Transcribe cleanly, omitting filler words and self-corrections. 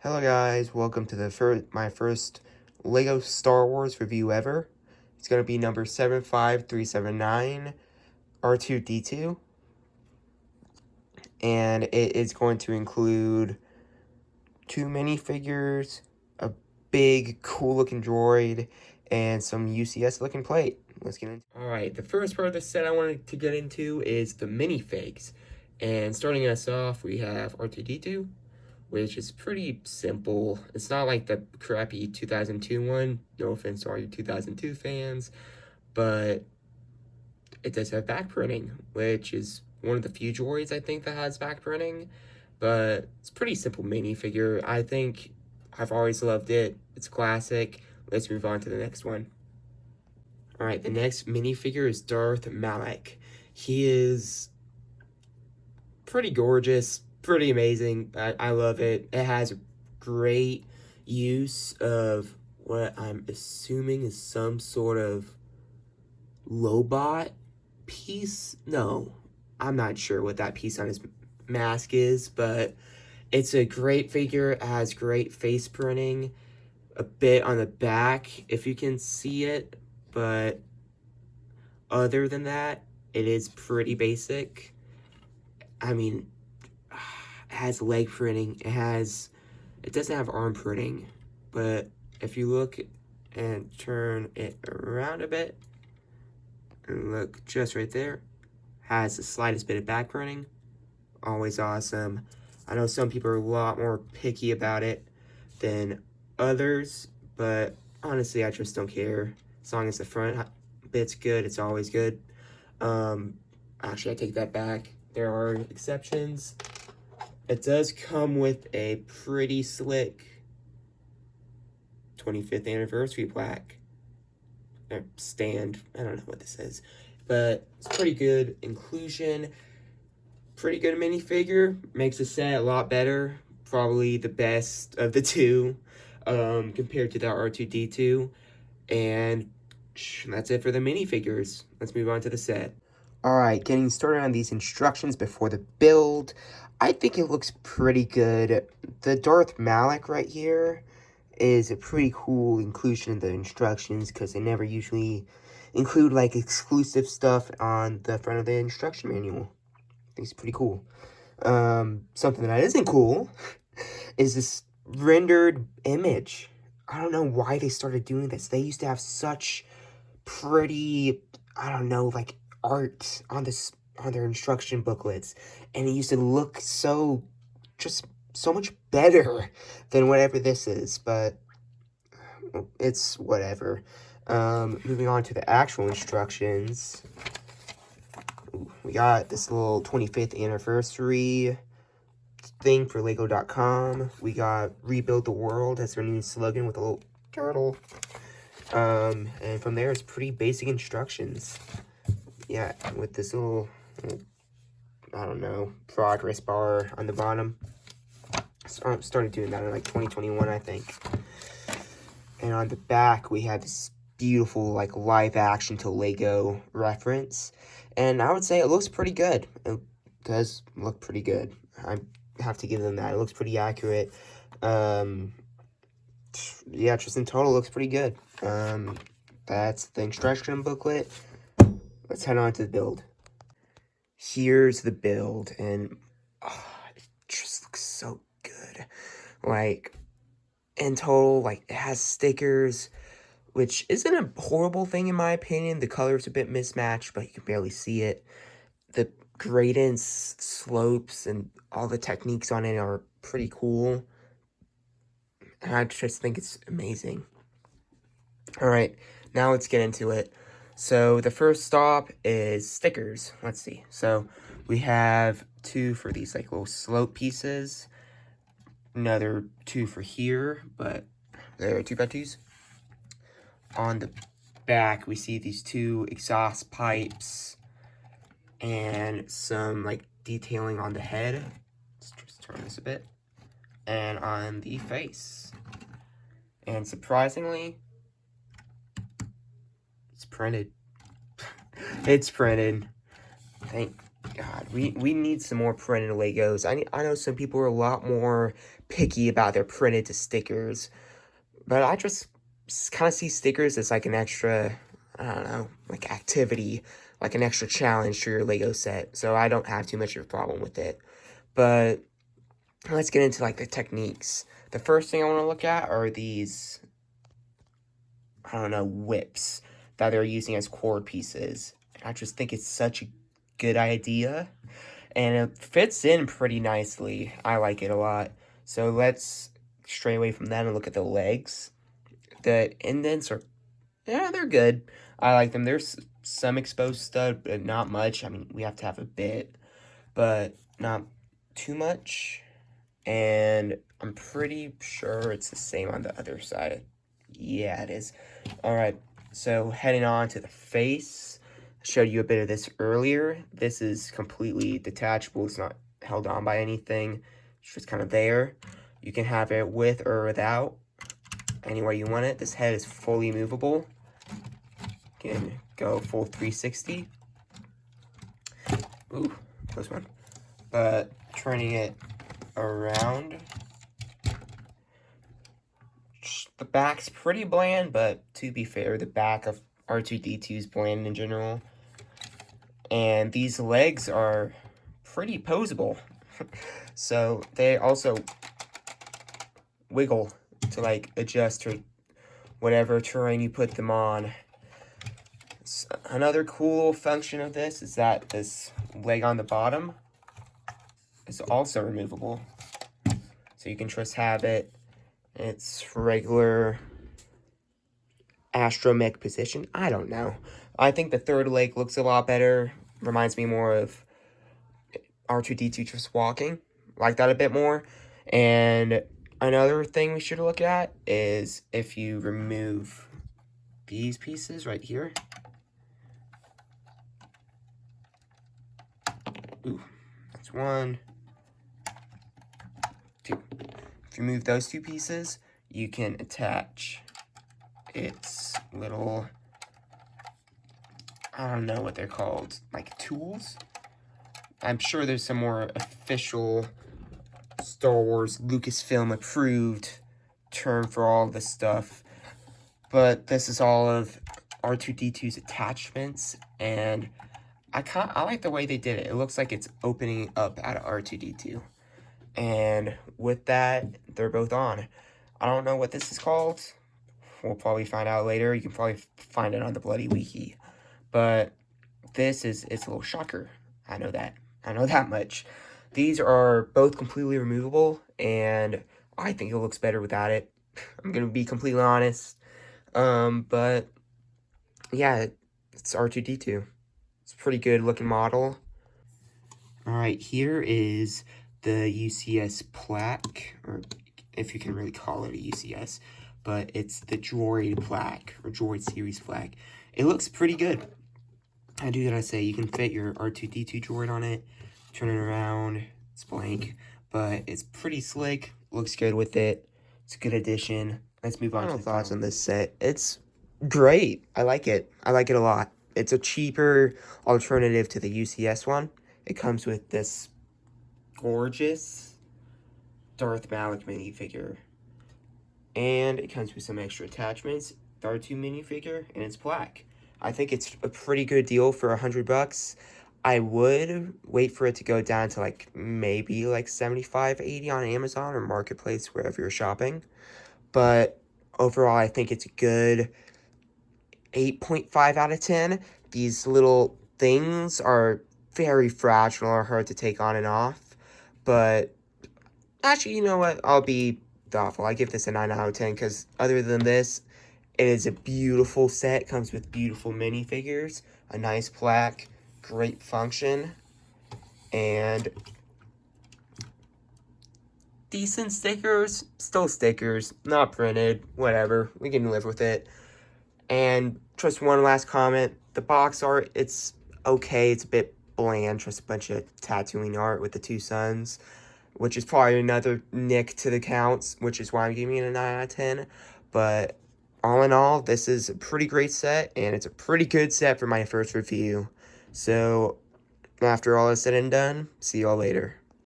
Hello guys, welcome to my first LEGO Star Wars review ever. It's going to be number 75379, R2-D2. And it is going to include 2 minifigures, a big cool looking droid, and some UCS looking plate. Let's get into it. Alright, the first part of the set I wanted to get into is the minifigs. And starting us off, we have R2-D2. Which is pretty simple. It's not like the crappy 2002 one. No offense to all you 2002 fans. But it does have back printing, which is one of the few droids I think that has back printing. But it's a pretty simple minifigure. I think I've always loved it. It's classic. Let's move on to the next one. Alright, the next minifigure is Darth Malak. He is pretty gorgeous. Pretty amazing. I love it. It has great use of what I'm assuming is some sort of Lobot piece. No, I'm not sure what that piece on his mask is, but it's a great figure. It has great face printing. A bit on the back, if you can see it, but other than that, it is pretty basic. I mean, it has leg printing, it doesn't have arm printing, but if you look and turn it around a bit, and look just right there, has the slightest bit of back printing. Always awesome. I know some people are a lot more picky about it than others, but honestly, I just don't care. As long as the front bit's good, it's always good. Actually, I take that back. There are exceptions. It does come with a pretty slick 25th anniversary plaque. Or stand. I don't know what this is. But it's pretty good inclusion. Pretty good minifigure. Makes the set a lot better. Probably the best of the two compared to the R2-D2. And that's it for the minifigures. Let's move on to the set. Alright, getting started on these instructions before the build. I think it looks pretty good. The Darth Malak right here is a pretty cool inclusion in the instructions because they never usually include like exclusive stuff on the front of the instruction manual. I think it's pretty cool. Something that isn't cool is this rendered image. I don't know why they started doing this. They used to have such pretty, I don't know, like art on their instruction booklets, and it used to look so much better than whatever this is, but it's whatever. Moving on to the actual instructions, we got this little 25th anniversary thing for Lego.com. We got Rebuild the World. That's their new slogan with a little turtle. And from there, it's pretty basic instructions. Yeah, with this little, I don't know, progress bar on the bottom. Started doing that in like 2021, I think. And on the back, we have this beautiful, like, live action to Lego reference. And I would say it looks pretty good. It does look pretty good. I have to give them that. It looks pretty accurate. Yeah, just in total, looks pretty good. That's the instruction booklet. Let's head on to the build. Here's the build, and it just looks so good. Like, in total, like, it has stickers, which isn't a horrible thing in my opinion. The color's a bit mismatched, but you can barely see it. The gradients, slopes, and all the techniques on it are pretty cool. And I just think it's amazing. Alright, now let's get into it. So the first stop is stickers. Let's see. So we have 2 for these like little slope pieces. Another 2 for here, but there are 2x2s. On the back, we see these 2 exhaust pipes and some like detailing on the head. Let's just turn this a bit. And on the face. And surprisingly, it's printed. It's printed. Thank God. We need some more printed Legos. I know some people are a lot more picky about their printed to stickers. But I just kind of see stickers as like an extra, I don't know, like activity, like an extra challenge to your Lego set. So I don't have too much of a problem with it. But let's get into like the techniques. The first thing I want to look at are these, I don't know, whips that they're using as core pieces. I just think it's such a good idea. And it fits in pretty nicely. I like it a lot. So let's stray away from that and look at the legs. The indents are, yeah, they're good. I like them. There's some exposed stud, but not much. I mean, we have to have a bit, but not too much. And I'm pretty sure it's the same on the other side. Yeah, it is. All right, so heading on to the face. I showed you a bit of this earlier. This is completely detachable. It's not held on by anything. It's just kind of there. You can have it with or without, anywhere you want it. This head is fully movable. You can go full 360. Ooh, close one. But turning it around, the back's pretty bland, but to be fair, the back of R2-D2 is bland in general. And these legs are pretty posable. So they also wiggle to like adjust to whatever terrain you put them on. So another cool function of this is that this leg on the bottom is also removable. So you can just have it in its regular astromech position. I don't know. I think the third leg looks a lot better. Reminds me more of R2-D2 just walking. Like that a bit more. And another thing we should look at is if you remove these pieces right here. Ooh, that's one, two. If you remove those two pieces, you can attach its little, I don't know what they're called, like tools. I'm sure there's some more official Star Wars Lucasfilm approved term for all this stuff, but this is all of R2-D2's attachments, and I like the way they did it. It looks like it's opening up out of R2-D2, and with that, they're both on. I don't know what this is called. We'll probably find out later. You can probably find it on the Bloody Wiki, but it's a little shocker. I know that much. These are both completely removable, and I think it looks better without it. I'm gonna be completely honest. But yeah, it's R2-D2. It's a pretty good looking model. Alright, here is the UCS plaque, or if you can really call it a UCS, but it's the Droid plaque, or Droid series plaque. It looks pretty good. I do gotta say, you can fit your R2-D2 droid on it, turn it around, it's blank, but it's pretty slick, looks good with it, it's a good addition. Let's move on to the thoughts on this set. It's great. I like it a lot. It's a cheaper alternative to the UCS one. It comes with this gorgeous Darth Malak minifigure, and it comes with some extra attachments, the R2 minifigure, and its plaque. I think it's a pretty good deal for $100. I would wait for it to go down to like maybe like 75, 80 on Amazon or Marketplace, wherever you're shopping. But overall, I think it's a good 8.5 out of 10. These little things are very fragile or hard to take on and off. But actually, you know what? I'll be thoughtful. I give this a 9 out of 10 because other than this, it is a beautiful set. Comes with beautiful minifigures, a nice plaque, great function, and decent stickers. Still stickers, not printed, whatever. We can live with it. And just one last comment. The box art, it's okay. It's a bit bland. Just a bunch of tattooing art with the two suns, which is probably another nick to the counts, which is why I'm giving it a 9 out of 10. But all in all, this is a pretty great set, and it's a pretty good set for my first review. So, after all is said and done, see y'all later.